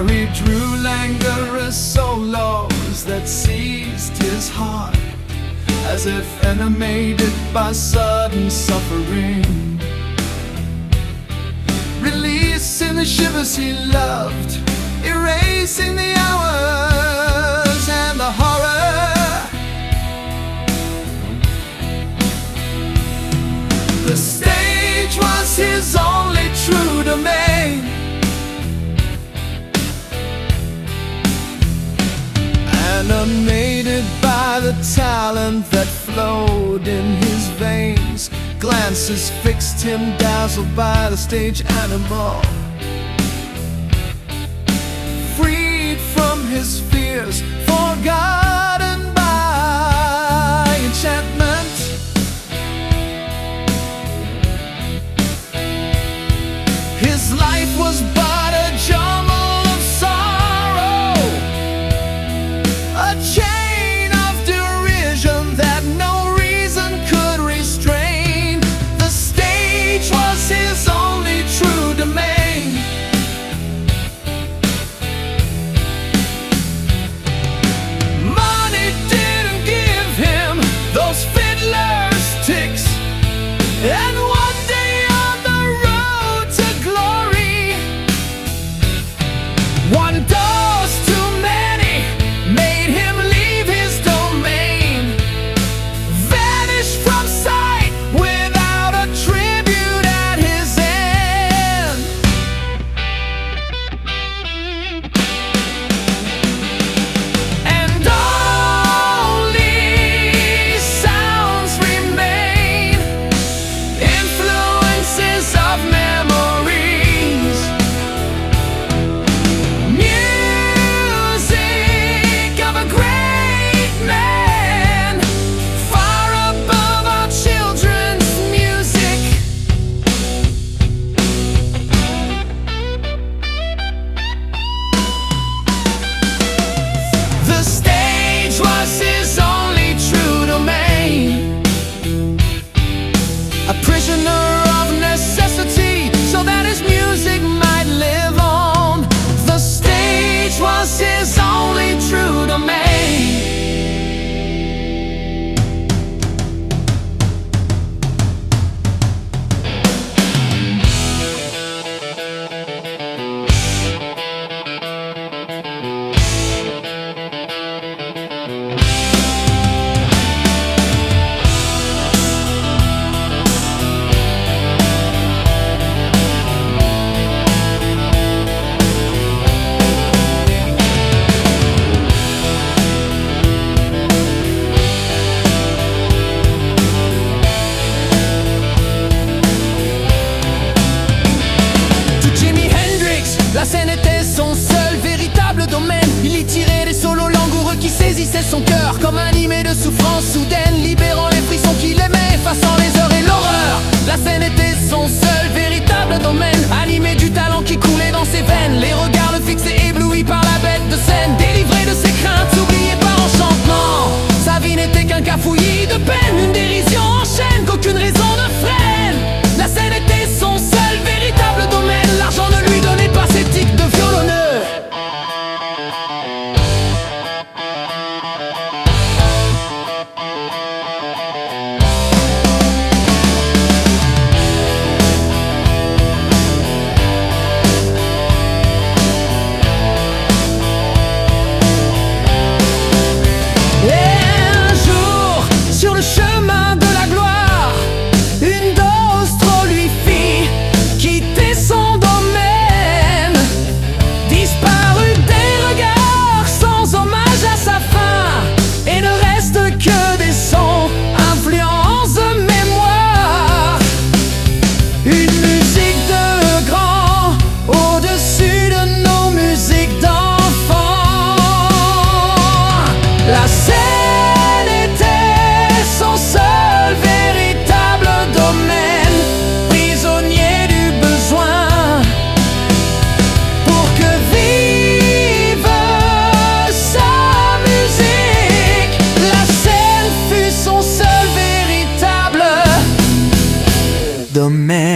he drew languorous solos that seized his heart, as if animated by sudden suffering, releasing the shivers he loved, erasing the hours and the horror. The stage was his only true domain, animated by the talent that flowed in his veins. Glances fixed him, dazzled by the stage animal, freed from his fears, forgotten by enchantment. His life was but a jumble of sorrow, a chain of derision that no reason could restrain. The stage was his only true domain. Money didn't give him those fiddler's ticks, and one day on the road to glory, one dose too many made him leave his domain, vanish from sight without a tribute at his end. And only sounds remain, influences of memories, music of a great man, far above our children's music. The stage was his only true domain, a prisoner of necessity, so that his music might live on. The stage was his only true domain. La scène était son seul véritable domaine. Il y tirait des solos langoureux qui saisissaient son cœur, comme animé de souffrance soudaine, libérant les frissons qu'il aimait, effaçant les heures et l'horreur. La scène était son seul véritable domaine, animé du talent qui coulait dans ses veines, les regards le fixaient, éblouis par la bête de scène, délivré de ses craintes, oublié par enchantement. Sa vie n'était qu'un cafouillis de peine, une dérision en chaîne qu'aucune raison ne freine. La scène était son seul véritable domaine, l'argent ne lui donnait pas ses tics de violonneux. the man.